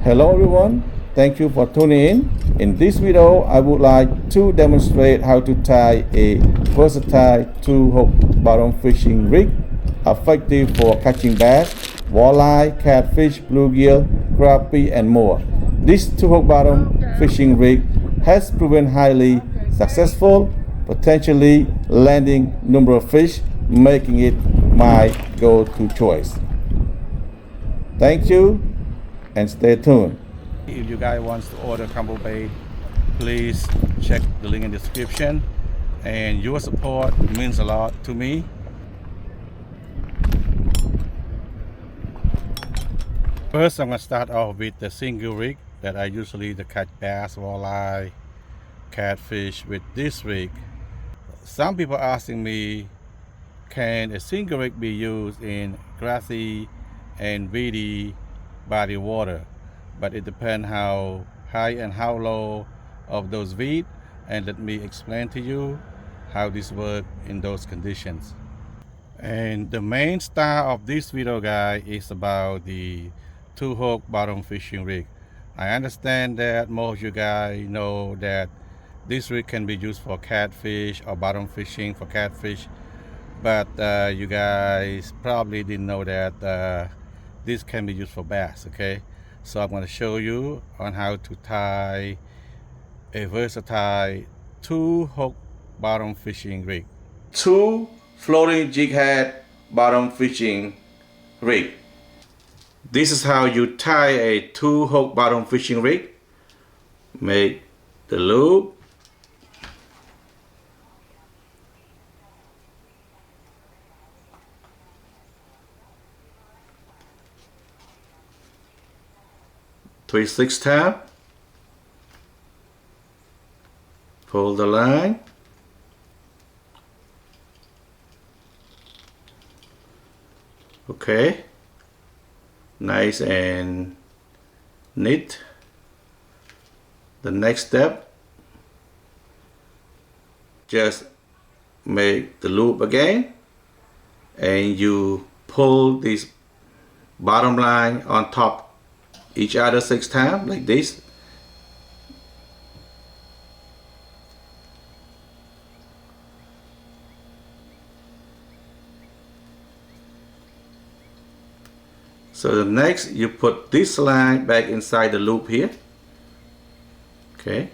Hello everyone, thank you for tuning in. In this video, I would like to demonstrate how to tie a versatile two-hook bottom fishing rig, effective for catching bass, walleye, catfish, bluegill, crappie, and more. This two-hook bottom fishing rig has proven highly successful, potentially landing numerous fish, making it my go-to choice. Thank you and stay tuned. If you guys want to order combo bait, please check the link in the description. And your support means a lot to me. First, I'm going to start off with the single rig that I usually catch bass, walleye, catfish with this rig. Some people are asking me, can a single rig be used in grassy and weedy body water? But it depends how high and how low of those weeds, and let me explain to you how this works in those conditions. And the main star of this video, guys, is about the two-hook bottom fishing rig. I understand that most of you guys know that this rig can be used for catfish or bottom fishing for catfish, but you guys probably didn't know that this can be used for bass. Okay, so I'm going to show you on how to tie a versatile two-hook bottom fishing rig. Two floating jig head bottom fishing rig. This is how you tie a two-hook bottom fishing rig. Make the loop. Twist 6 times. Pull the line. Okay. Nice and neat. The next step, just make the loop again, and you pull this bottom line on top each other 6 times like this. So the next, you put this line back inside the loop here. Okay.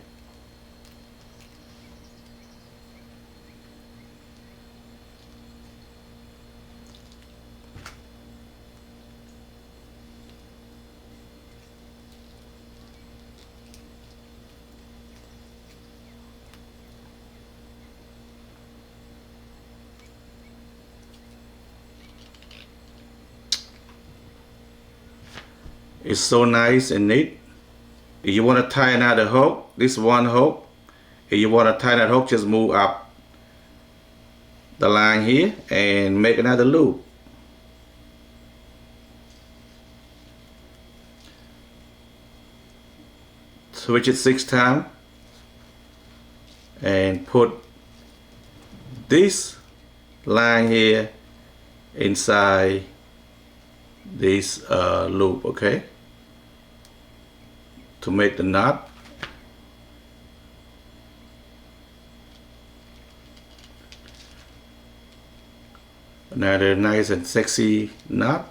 It's so nice and neat. If you want to tie another hook, this one hook, if you want to tie that hook, just move up the line here and make another loop. Switch it 6 times and put this line here inside this loop, okay, to make the knot. Another nice and sexy knot.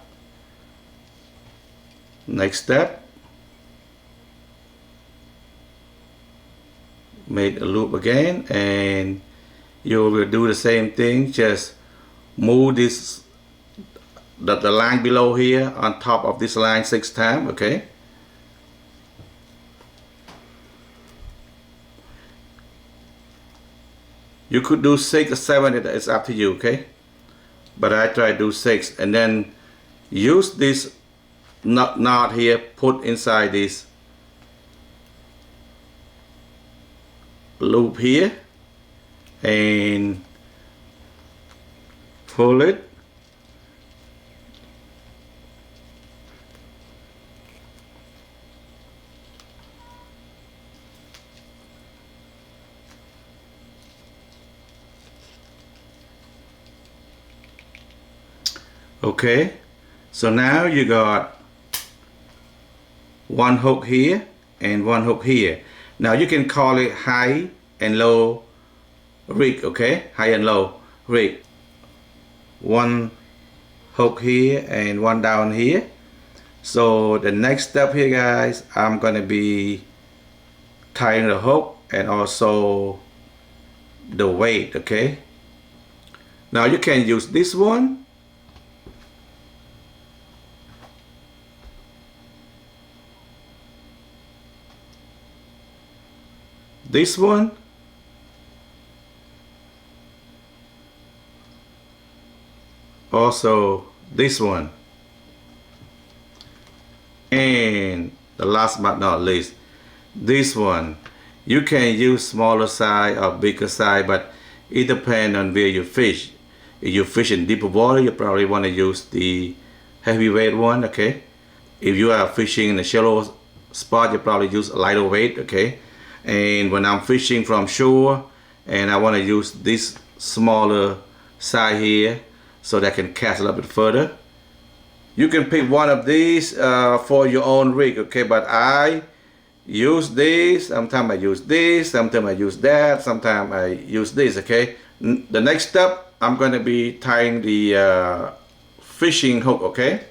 Next step, make a loop again, and you will do the same thing. Just move this the line below here on top of this line 6 times, okay. You could do 6 or 7, it's up to you, okay, but I try to do 6, and then use this knot here, put inside this loop here and pull it. Okay, so now you got one hook here and one hook here. Now you can call it high and low rig, okay? High and low rig. One hook here and one down here. So the next step here, guys, I'm gonna be tying the hook and also the weight, okay? Now you can use this one, this one, also this one, and the last but not least, this one. You can use smaller size or bigger size, but it depends on where you fish. If you fish in deeper water, you probably want to use the heavyweight one, okay? If you are fishing in a shallow spot, you probably use a lighter weight, okay? And when I'm fishing from shore and I want to use this smaller size here so that I can cast a little bit further, you can pick one of these for your own rig, okay? But I use this, sometimes I use this, sometimes I use that, sometimes I use this, okay? The next step, I'm going to be tying the fishing hook, okay?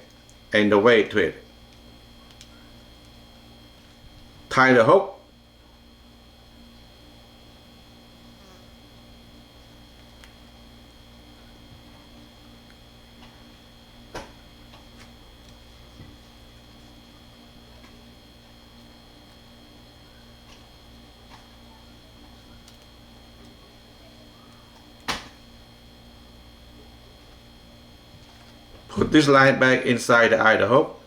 And the weight to it. Tie the hook. Put this line back inside the eye of the hook.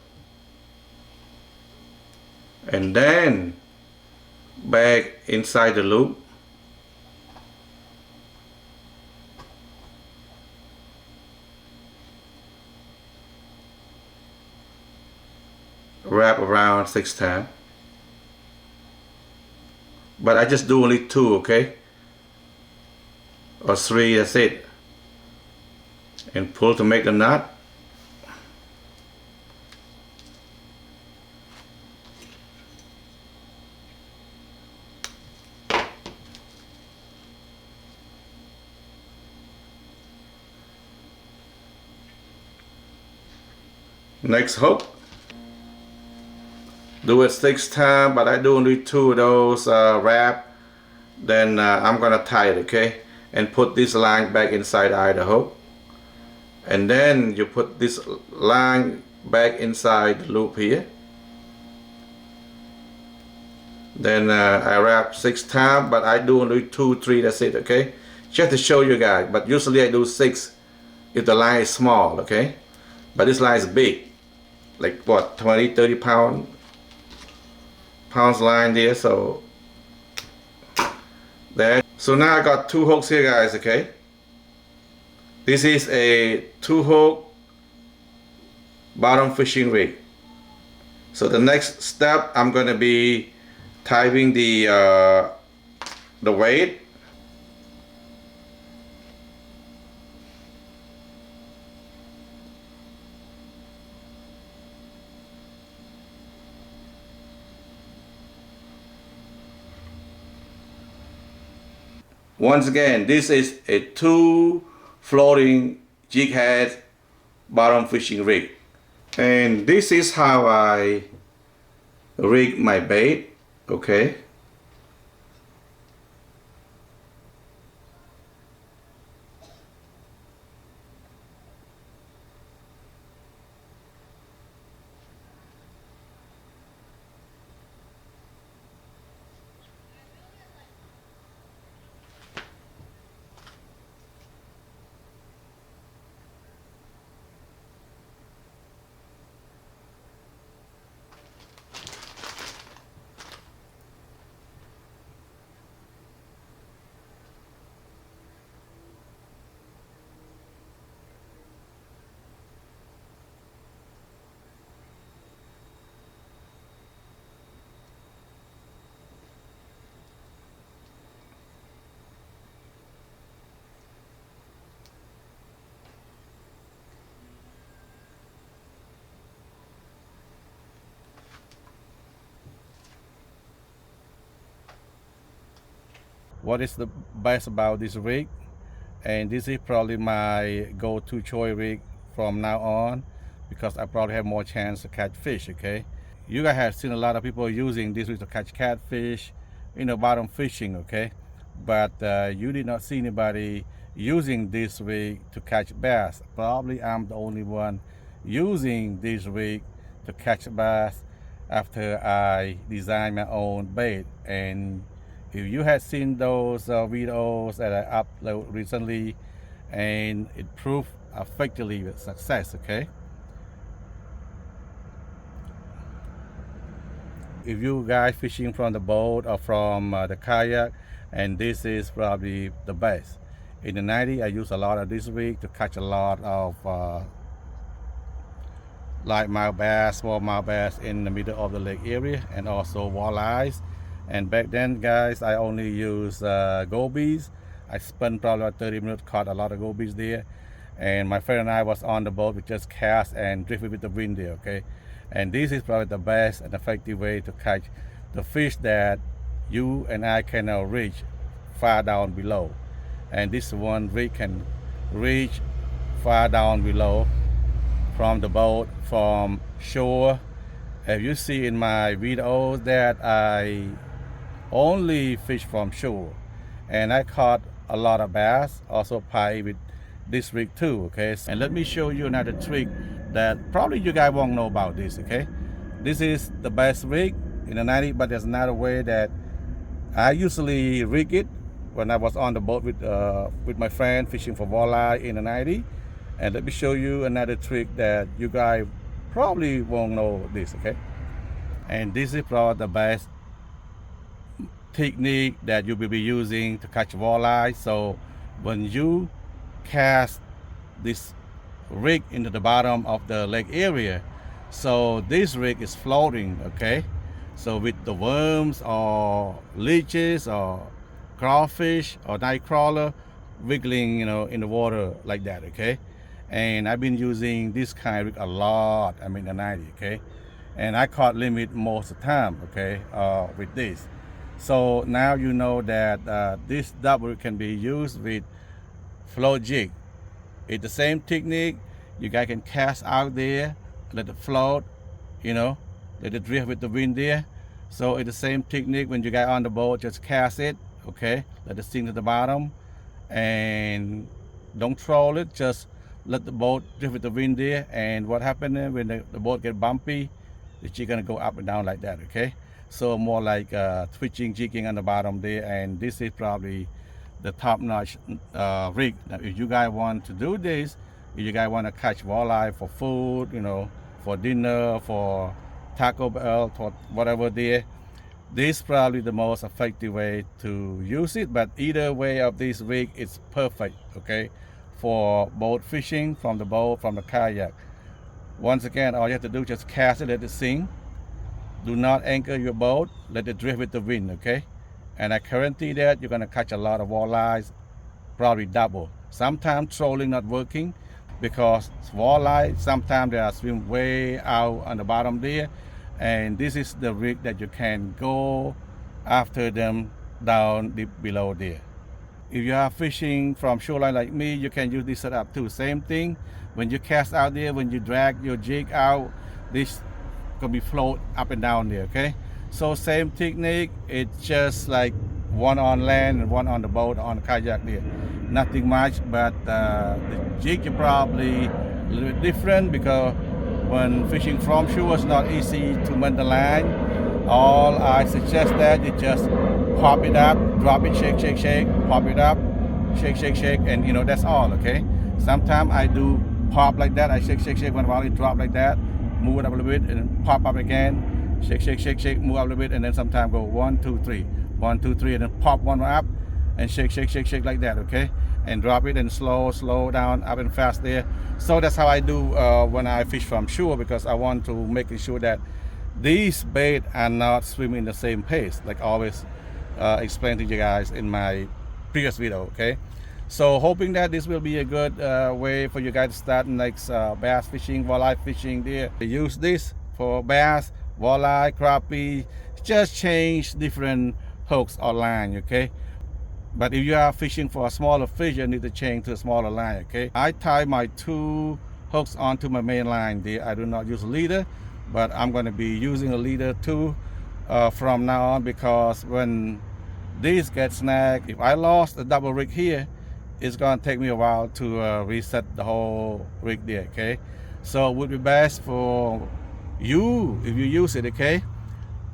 And then back inside the loop. Wrap around 6 times. But I just do only 2, okay? Or 3, that's it. And pull to make the knot. Next hook. Do it 6 times, but I do only 2 of those wrap. Then I'm gonna tie it, okay? And put this line back inside the eye of the hook. And then you put this line back inside the loop here. Then I wrap 6 times, but I do only 2, 3, that's it, okay? Just to show you guys, but usually I do 6 if the line is small, okay? But this line is big, like what, 20, 30 pounds line there, so there. So now I got 2 hooks here, guys, okay? This is a 2-hook bottom fishing rig. So the next step, I'm gonna be tying the weight. Once again, this is a 2 floating jig head bottom fishing rig. And this is how I rig my bait, okay? what is the best about this rig. And this is probably my go-to choice rig from now on, because I probably have more chance to catch fish. Okay, you guys have seen a lot of people using this rig to catch catfish, bottom fishing. Okay, but you did not see anybody using this rig to catch bass. Probably I'm the only one using this rig to catch bass after I designed my own bait. And if you had seen those videos that I uploaded recently, and it proved effectively with success. Okay, if you guys fishing from the boat or from the kayak, and this is probably the best. In the 90s, I use a lot of this rig to catch a lot of largemouth bass, smallmouth bass in the middle of the lake area, and also walleyes. And back then, guys, I only use gobies. I spent probably about 30 minutes, caught a lot of gobies there. And my friend and I was on the boat. We just cast and drifted with the wind there. Okay, and this is probably the best and effective way to catch the fish that you and I cannot reach far down below. And this one rig can reach far down below from the boat, from shore. As you see in my videos that I only fish from shore, and I caught a lot of bass, also pike with this rig too. Okay, and let me show you another trick that probably you guys won't know about this. Okay, this is the best rig in the 90s, but there's another way that I usually rig it when I was on the boat with my friend fishing for walleye in the 90s. And let me show you another trick that you guys probably won't know this. Okay, and this is probably the best technique that you will be using to catch walleye. So when you cast this rig into the bottom of the lake area, so this rig is floating. Okay, so with the worms or leeches or crawfish or night crawler wiggling in the water like that. Okay, and I've been using this kind of rig a lot, the 90s. Okay, and I caught limit most of the time. Okay, with this. So now you know that this double can be used with float jig. It's the same technique. You guys can cast out there, let it float, let it drift with the wind there. So it's the same technique when you guys on the boat, just cast it. Okay, let it sink to the bottom, and don't troll it, just let the boat drift with the wind there. And what happens when the boat get bumpy, the jig gonna go up and down like that. Okay, so more like twitching, jigging on the bottom there. And this is probably the top-notch rig. Now if you guys want to do this, if you guys want to catch walleye for food, for dinner, for Taco Bell, for whatever there, this is probably the most effective way to use it. But either way of this rig, it's perfect. Okay, for boat fishing from the boat, from the kayak. Once again, all you have to do is just cast it, let it sink. Do not anchor your boat, let it drift with the wind. Okay, and I guarantee that you're going to catch a lot of walleyes, probably double. Sometimes trolling not working, because walleye, sometimes they are swim way out on the bottom there, and this is the rig that you can go after them down deep below there. If you are fishing from shoreline like me, you can use this setup too. Same thing, when you cast out there, when you drag your jig out, this can be float up and down there. Okay, so same technique, it's just like one on land and one on the boat, on the kayak there. Nothing much, but the jig is probably a little bit different, because when fishing from shore, it's not easy to mend the line. All I suggest that you just pop it up, drop it, shake, shake, shake, pop it up, shake, shake, shake, and that's all. Okay, sometimes I do pop like that, I shake, shake, shake, when it drop like that, move it up a little bit, and then pop up again, shake, shake, shake, shake, move up a little bit, and then sometimes go 1, 2, 3, 1, 2, 3, and then pop one up and shake, shake, shake, shake like that. Okay, and drop it and slow down, up and fast there. So that's how I do when I fish from shore, because I want to make sure that these bait are not swimming the same pace, like I always explained to you guys in my previous video. Okay, so hoping that this will be a good way for you guys to start next bass fishing, walleye fishing there. Use this for bass, walleye, crappie, just change different hooks or line. Okay, But if you are fishing for a smaller fish, you need to change to a smaller line, okay? I tie my 2 hooks onto my main line there. I do not use a leader, but I'm going to be using a leader too from now on, because when these get snagged, if I lost the double rig here, it's going to take me a while to reset the whole rig there, okay? So it would be best for you, if you use it, okay,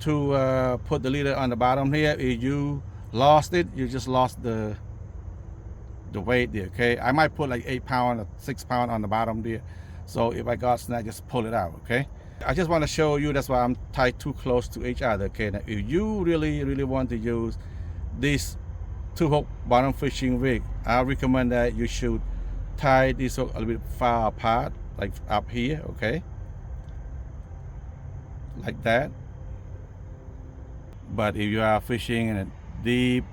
to put the leader on the bottom here. If you lost it, you just lost the weight there, okay? I might put like 8 pound or 6 pound on the bottom there. So if I got snag, just pull it out, okay? I just want to show you, that's why I'm tied too close to each other, okay? Now, if you really want to use this 2-hook bottom fishing rig, I recommend that you should tie this hook a little bit far apart, like up here, okay? Like that. But if you are fishing in a deep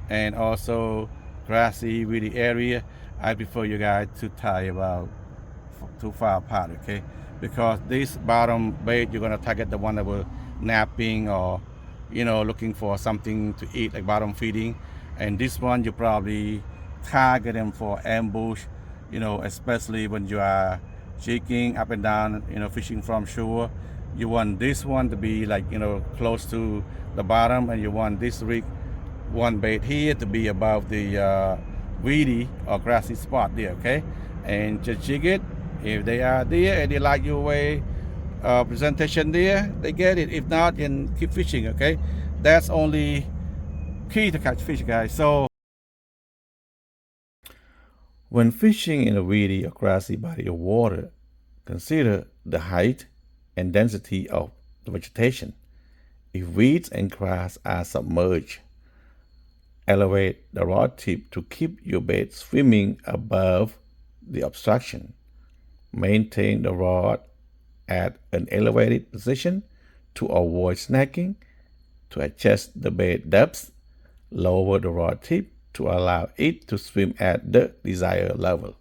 and also grassy, weedy area, I prefer you guys to tie about too far apart, okay? Because this bottom bait, you're gonna target the one that will napping or, you know, looking for something to eat, like bottom feeding. And this one, you probably target them for ambush, you know, especially when you are jigging up and down, you know, fishing from shore. You want this one to be like, you know, close to the bottom, and you want this rig, one bait here, to be above the weedy or grassy spot there, okay? And just jig it. If they are there and they like your way presentation there, they get it. If not, then keep fishing, okay? That's only key to catch fish, guys. So when fishing in a weedy or grassy body of water, consider the height and density of the vegetation. If weeds and grass are submerged, elevate the rod tip to keep your bait swimming above the obstruction. Maintain the rod at an elevated position to avoid snagging. To adjust the bait depth, lower the rod tip to allow it to swim at the desired level.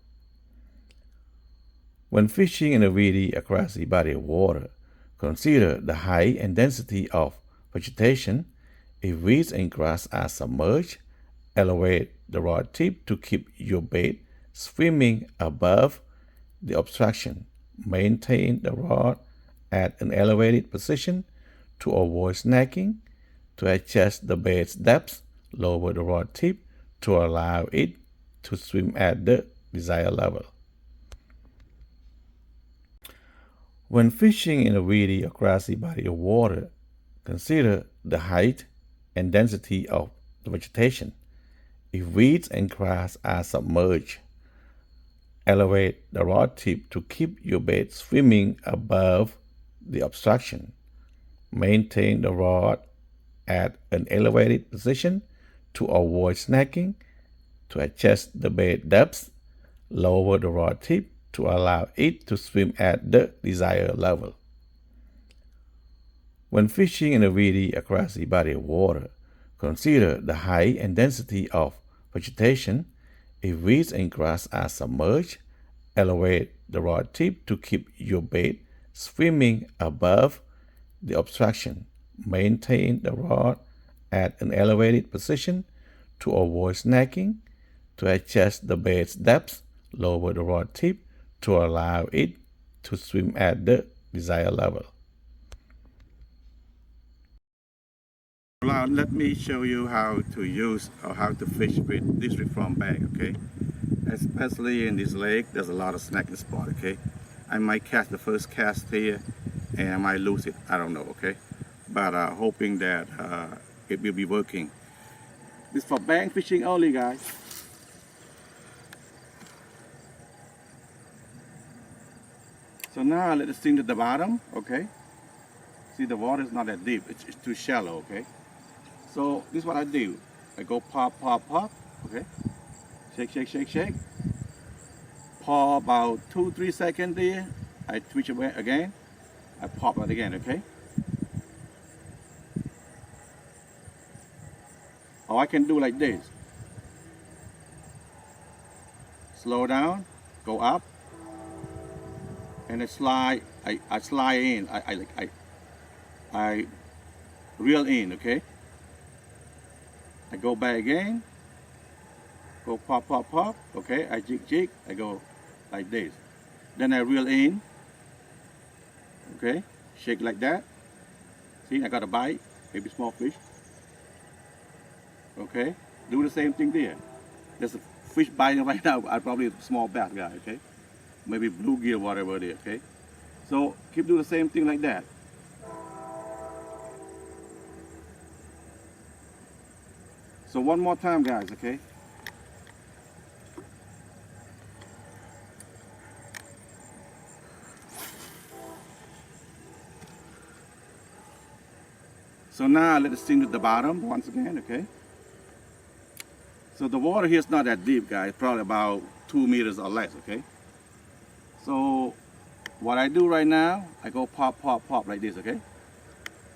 When fishing in a weedy or grassy body of water, consider the height and density of vegetation. If weeds and grass are submerged, elevate the rod tip to keep your bait swimming above the obstruction. Maintain the rod at an elevated position to avoid snagging. To adjust the bait's depth, lower the rod tip to allow it to swim at the desired level. When fishing in a weedy or grassy body of water, consider the height and density of the vegetation. If weeds and grass are submerged, elevate the rod tip to keep your bait swimming above the obstruction. Maintain the rod at an elevated position to avoid snagging. To adjust the bait depth, lower the rod tip to allow it to swim at the desired level. When fishing in a weedy or grassy body of water, consider the height and density of vegetation. If weeds and grass are submerged, elevate the rod tip to keep your bait swimming above the obstruction. Maintain the rod at an elevated position to avoid snagging. To adjust the bait's depth, lower the rod tip to allow it to swim at the desired level. Now let me show you how to use or how to fish with this reform bag, okay? Especially in this lake, there's a lot of snagging spot, okay? I might catch the first cast here and I might lose it, I don't know, okay? But hoping that it will be working. This is for bank fishing only, guys. So now let it sink to the bottom, okay? See, the water is not that deep, it's too shallow, okay? So this is what I do. I go pop, pop, pop, okay? Shake, shake, shake, shake. Pop about 2-3 seconds there. I twitch it again. I pop it again, okay? Or I can do like this. Slow down, go up, and I slide. I slide in. I reel in, okay? I go back again, Go pop, pop, pop. Okay, I jig, jig. I go like this. Then I reel in. Okay, shake like that. See, I got a bite, maybe small fish. Okay, do the same thing there. There's a fish biting right now. I probably a small bass guy. Okay, maybe bluegill, whatever it is. Okay, so keep doing the same thing like that. So one more time, guys. Okay. So now let it sink to the bottom once again, okay? So the water here is not that deep, guys, probably about 2 meters or less, okay? So what I do right now, I go pop, pop, pop like this, okay?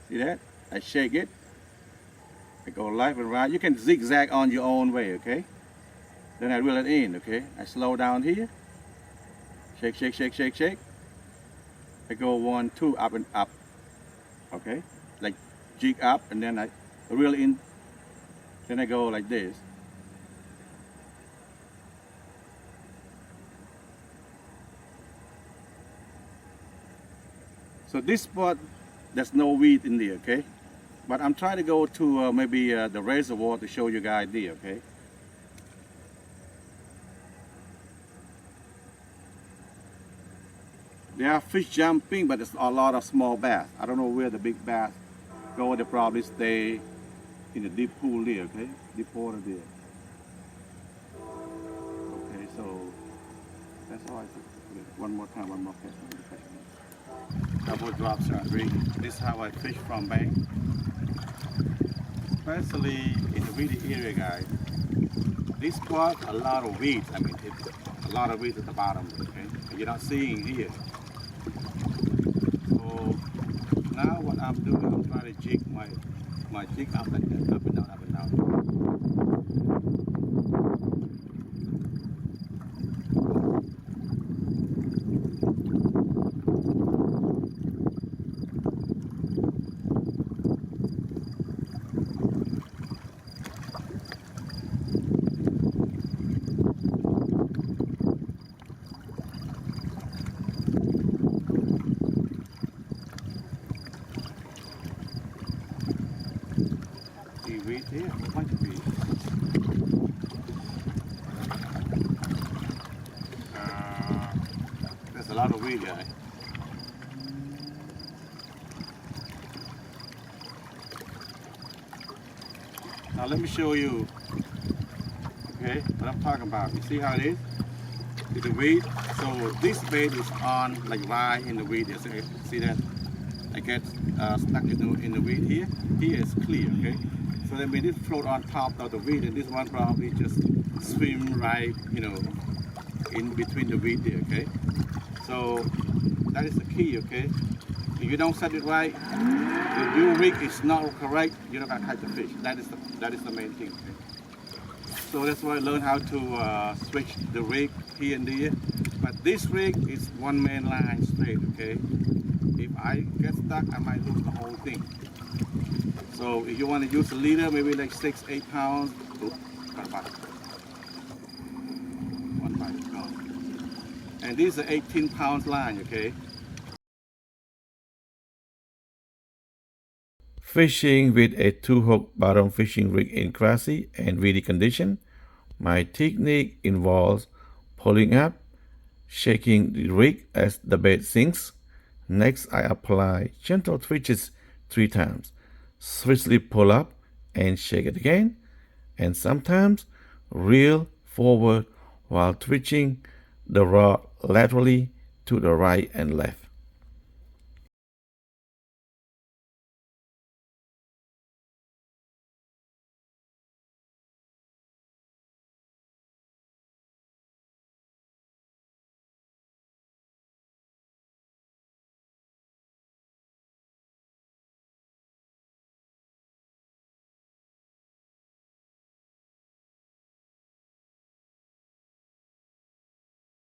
See that? I shake it. I go left and right. You can zigzag on your own way, okay? Then I reel it in, okay? I slow down here. Shake, shake, shake, shake, shake. I go 1, 2, up and up, okay? Like jig up and then I reel in, then I go like this. So this spot, there's no weed in there, okay? But I'm trying to go to maybe the reservoir to show you guys there, okay? There are fish jumping, but there's a lot of small bass. I don't know where the big bass go. They probably stay in the deep pool there, okay? Deep water there. Okay, so that's all I think. One more time, one more catch. Double drop shot rig. This is how I fish from bank. Especially in the weedy area, guys. This spot, a lot of weeds. I mean, it's a lot of weeds at the bottom, okay? And you're not seeing here. So now what I'm doing, I'm trying to jig my jig up like that, up and down, up and down. See weeds here, a bunch of weeds. There's a lot of weed, guys. Now let me show you, okay, what I'm talking about. You see how it is? It's a weed. So this bait is on, like right in the weed. See that? I get stuck in the weed here. Here is clear, okay? So that means it float on top of the weed, and this one probably just swim right, you know, in between the weed there, okay? So that is the key, okay? If you don't set it right, if your rig is not correct, you're not gonna catch the fish. That is the main thing. Okay? So that's why I learned how to switch the rig here and there. But this rig is one man line straight, okay? If I get stuck, I might lose the whole thing. So if you want to use a leader, maybe like 6-8 pounds. Oops, got a bite. One bite is gone. And this is an 18 pounds line, okay? Fishing with a 2-hook bottom fishing rig in grassy and weedy condition. My technique involves pulling up, shaking the rig as the bait sinks. Next, I apply gentle twitches 3 times. Swiftly pull up and shake it again, and sometimes reel forward while twitching the rod laterally to the right and left.